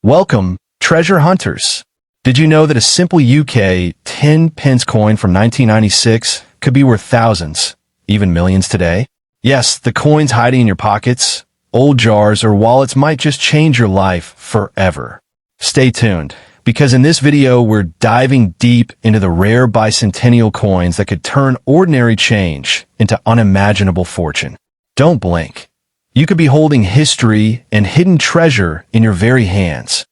Welcome, treasure hunters. Did you know that a simple UK 10 pence coin from 1996 could be worth thousands, even millions today? Yes, the coins hiding in your pockets, old jars, or wallets might just change your life forever. Stay tuned, because in this video we're diving deep into the rare bicentennial coins that could turn ordinary change into unimaginable fortune. Don't blink. You could be holding history and hidden treasure in your very hands.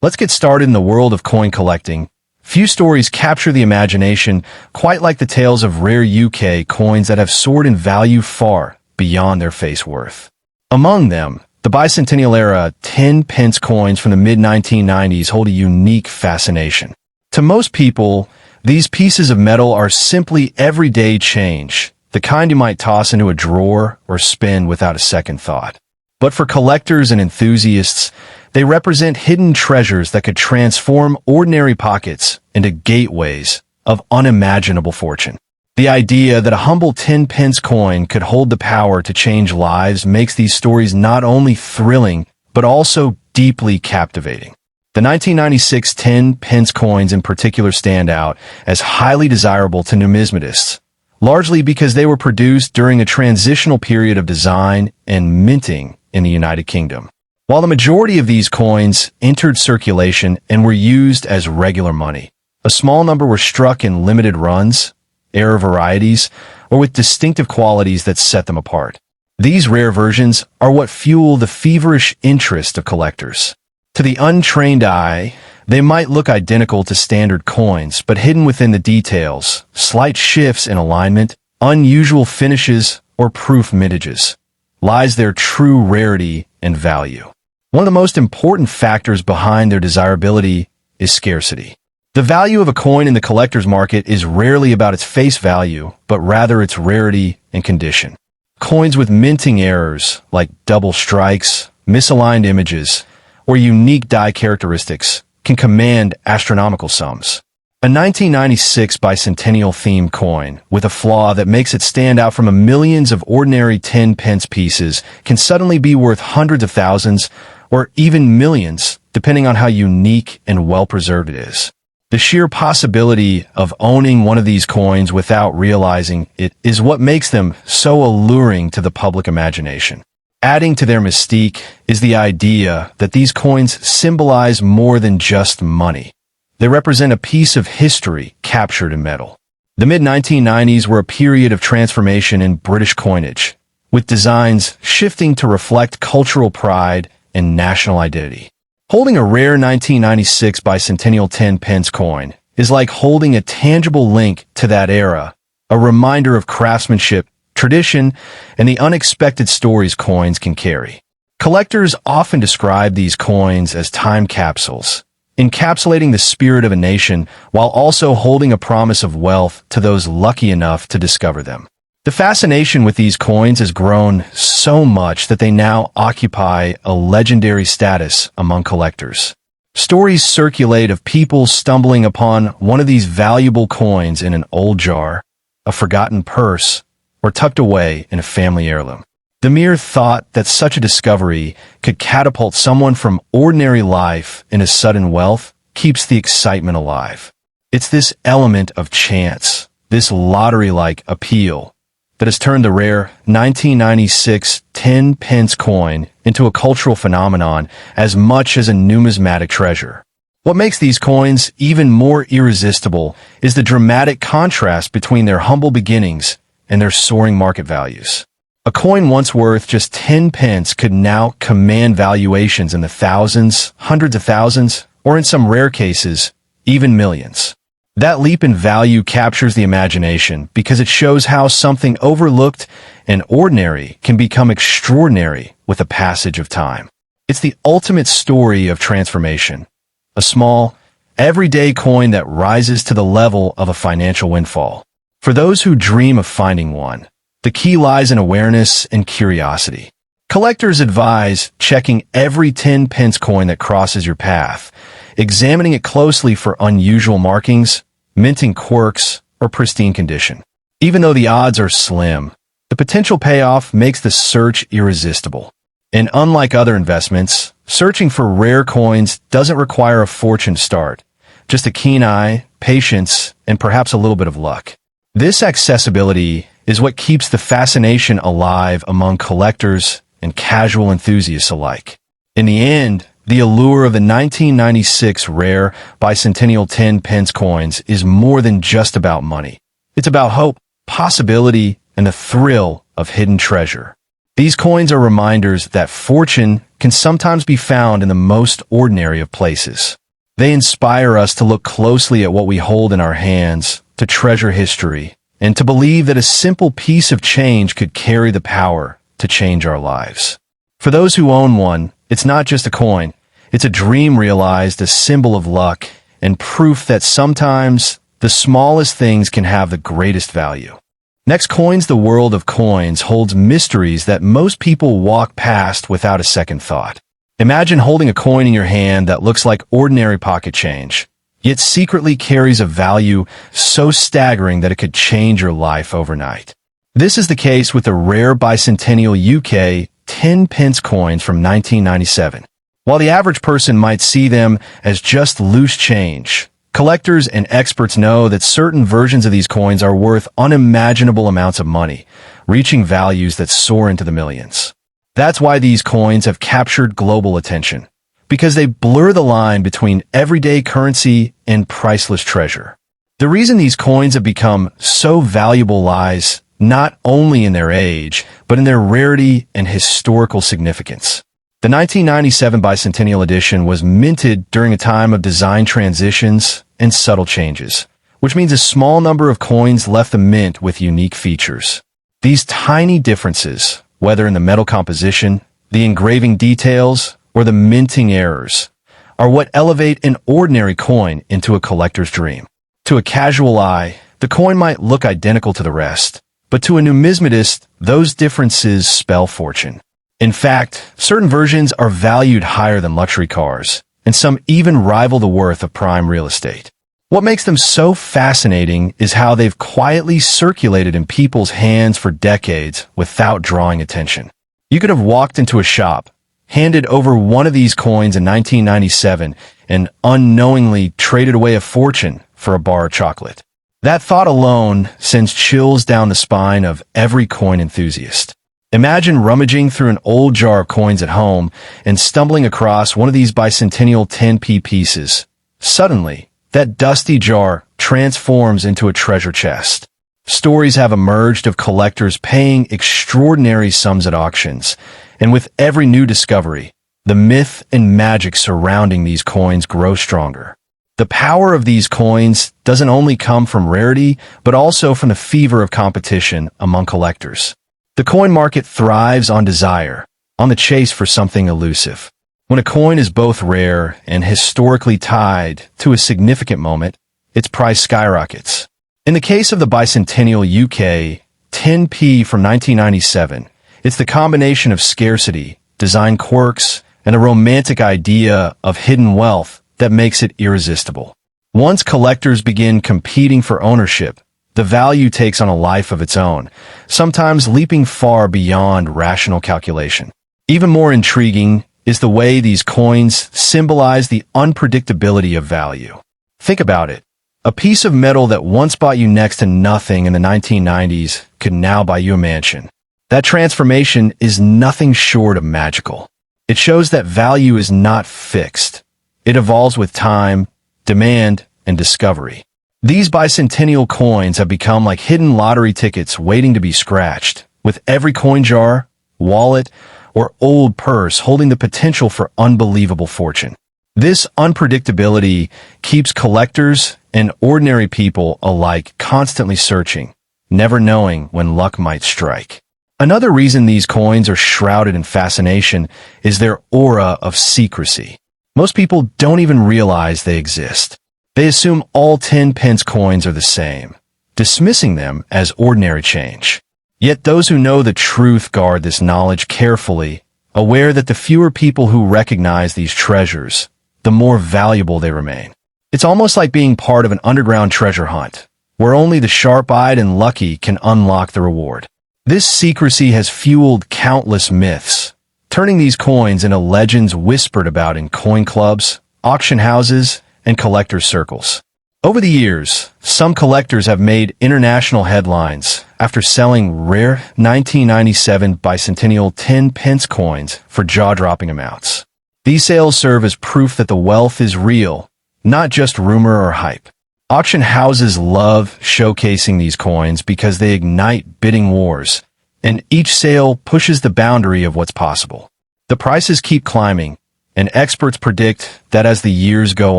Let's get started in the world of coin collecting. Few stories capture the imagination quite like the tales of rare UK coins that have soared in value far beyond their face worth. Among them, the bicentennial era 10 pence coins from the mid-1990s hold a unique fascination. To most people, these pieces of metal are simply everyday change, the kind you might toss into a drawer or spin without a second thought. But for collectors and enthusiasts, they represent hidden treasures that could transform ordinary pockets into gateways of unimaginable fortune. The idea that a humble 10 pence coin could hold the power to change lives makes these stories not only thrilling, but also deeply captivating. The 1996 10 pence coins in particular stand out as highly desirable to numismatists, largely because they were produced during a transitional period of design and minting in the United Kingdom. While the majority of these coins entered circulation and were used as regular money, a small number were struck in limited runs, rare varieties, or with distinctive qualities that set them apart. These rare versions are what fuel the feverish interest of collectors. To the untrained eye, they might look identical to standard coins, but hidden within the details, slight shifts in alignment, unusual finishes, or proof mintages, lies their true rarity and value. One of the most important factors behind their desirability is scarcity. The value of a coin in the collector's market is rarely about its face value, but rather its rarity and condition. Coins with minting errors, like double strikes, misaligned images, or unique die characteristics, can command astronomical sums. A 1996 bicentennial-themed coin, with a flaw that makes it stand out from the millions of ordinary 10 pence pieces, can suddenly be worth hundreds of thousands, or even millions, depending on how unique and well-preserved it is. The sheer possibility of owning one of these coins without realizing it is what makes them so alluring to the public imagination. Adding to their mystique is the idea that these coins symbolize more than just money. They represent a piece of history captured in metal. The mid-1990s were a period of transformation in British coinage, with designs shifting to reflect cultural pride and national identity. Holding a rare 1996 bicentennial 10 pence coin is like holding a tangible link to that era, a reminder of craftsmanship, tradition, and the unexpected stories coins can carry. Collectors often describe these coins as time capsules, encapsulating the spirit of a nation while also holding a promise of wealth to those lucky enough to discover them. The fascination with these coins has grown so much that they now occupy a legendary status among collectors. Stories circulate of people stumbling upon one of these valuable coins in an old jar, a forgotten purse, or tucked away in a family heirloom. The mere thought that such a discovery could catapult someone from ordinary life into sudden wealth keeps the excitement alive. It's this element of chance, this lottery-like appeal, that has turned the rare 1996 10 pence coin into a cultural phenomenon as much as a numismatic treasure. What makes these coins even more irresistible is the dramatic contrast between their humble beginnings and their soaring market values. A coin once worth just 10 pence could now command valuations in the thousands, hundreds of thousands, or in some rare cases, even millions. That leap in value captures the imagination because it shows how something overlooked and ordinary can become extraordinary with the passage of time. It's the ultimate story of transformation. A small, everyday coin that rises to the level of a financial windfall. For those who dream of finding one, the key lies in awareness and curiosity. Collectors advise checking every 10 pence coin that crosses your path, examining it closely for unusual markings, minting quirks, or pristine condition. Even though the odds are slim, the potential payoff makes the search irresistible. And unlike other investments, searching for rare coins doesn't require a fortune to start, just a keen eye, patience, and perhaps a little bit of luck. This accessibility is what keeps the fascination alive among collectors and casual enthusiasts alike. In the end, the allure of the 1996 rare bicentennial 10 pence coins is more than just about money. It's about hope, possibility, and the thrill of hidden treasure. These coins are reminders that fortune can sometimes be found in the most ordinary of places. They inspire us to look closely at what we hold in our hands, to treasure history, and to believe that a simple piece of change could carry the power to change our lives. For those who own one, it's not just a coin. It's a dream realized, a symbol of luck, and proof that sometimes the smallest things can have the greatest value. Next, Coins, the world of coins, holds mysteries that most people walk past without a second thought. Imagine holding a coin in your hand that looks like ordinary pocket change, yet secretly carries a value so staggering that it could change your life overnight. This is the case with the rare bicentennial UK 10 pence coins from 1997. While the average person might see them as just loose change, collectors and experts know that certain versions of these coins are worth unimaginable amounts of money, reaching values that soar into the millions. That's why these coins have captured global attention, because they blur the line between everyday currency and priceless treasure. The reason these coins have become so valuable lies not only in their age, but in their rarity and historical significance. The 1997 bicentennial edition was minted during a time of design transitions and subtle changes, which means a small number of coins left the mint with unique features. These tiny differences, whether in the metal composition, the engraving details, or the minting errors, are what elevate an ordinary coin into a collector's dream. To a casual eye, the coin might look identical to the rest, but to a numismatist, those differences spell fortune. In fact, certain versions are valued higher than luxury cars, and some even rival the worth of prime real estate. What makes them so fascinating is how they've quietly circulated in people's hands for decades without drawing attention. You could have walked into a shop, handed over one of these coins in 1997, and unknowingly traded away a fortune for a bar of chocolate. That thought alone sends chills down the spine of every coin enthusiast. Imagine rummaging through an old jar of coins at home and stumbling across one of these bicentennial 10p pieces. Suddenly, that dusty jar transforms into a treasure chest. Stories have emerged of collectors paying extraordinary sums at auctions, and with every new discovery, the myth and magic surrounding these coins grow stronger. The power of these coins doesn't only come from rarity, but also from the fever of competition among collectors. The coin market thrives on desire, on the chase for something elusive. When a coin is both rare and historically tied to a significant moment, its price skyrockets. In the case of the bicentennial UK 10p from 1997, it's the combination of scarcity, design quirks, and a romantic idea of hidden wealth that makes it irresistible. Once collectors begin competing for ownership, the value takes on a life of its own, sometimes leaping far beyond rational calculation. Even more intriguing is the way these coins symbolize the unpredictability of value. Think about it. A piece of metal that once bought you next to nothing in the 1990s could now buy you a mansion. That transformation is nothing short of magical. It shows that value is not fixed. It evolves with time, demand, and discovery. These bicentennial coins have become like hidden lottery tickets waiting to be scratched, with every coin jar, wallet, or old purse holding the potential for unbelievable fortune. This unpredictability keeps collectors and ordinary people alike constantly searching, never knowing when luck might strike. Another reason these coins are shrouded in fascination is their aura of secrecy. Most people don't even realize they exist. They assume all 10 pence coins are the same, dismissing them as ordinary change. Yet those who know the truth guard this knowledge carefully, aware that the fewer people who recognize these treasures, the more valuable they remain. It's almost like being part of an underground treasure hunt, where only the sharp-eyed and lucky can unlock the reward. This secrecy has fueled countless myths, turning these coins into legends whispered about in coin clubs, auction houses, and collectors' circles. Over the years, some collectors have made international headlines after selling rare 1997 bicentennial 10 pence coins for jaw-dropping amounts. These sales serve as proof that the wealth is real, not just rumor or hype. Auction houses love showcasing these coins because they ignite bidding wars, and each sale pushes the boundary of what's possible. The prices keep climbing, and experts predict that as the years go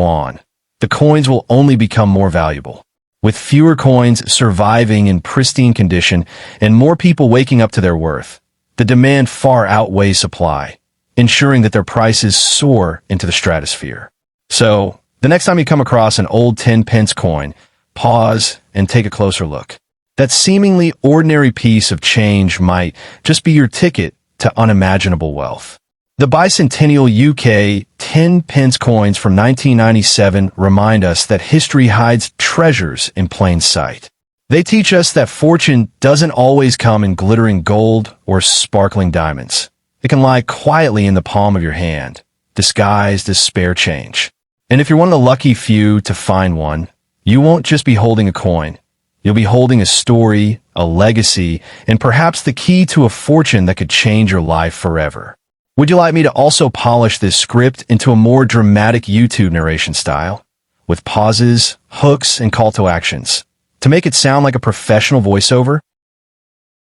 on, the coins will only become more valuable. With fewer coins surviving in pristine condition and more people waking up to their worth, the demand far outweighs supply, ensuring that their prices soar into the stratosphere. So, the next time you come across an old 10 pence coin, pause and take a closer look. That seemingly ordinary piece of change might just be your ticket to unimaginable wealth. The bicentennial UK 10 pence coins from 1997 remind us that history hides treasures in plain sight. They teach us that fortune doesn't always come in glittering gold or sparkling diamonds. It can lie quietly in the palm of your hand, disguised as spare change. And if you're one of the lucky few to find one, you won't just be holding a coin. You'll be holding a story, a legacy, and perhaps the key to a fortune that could change your life forever. Would you like me to also polish this script into a more dramatic YouTube narration style, with pauses, hooks, and call to actions, to make it sound like a professional voiceover?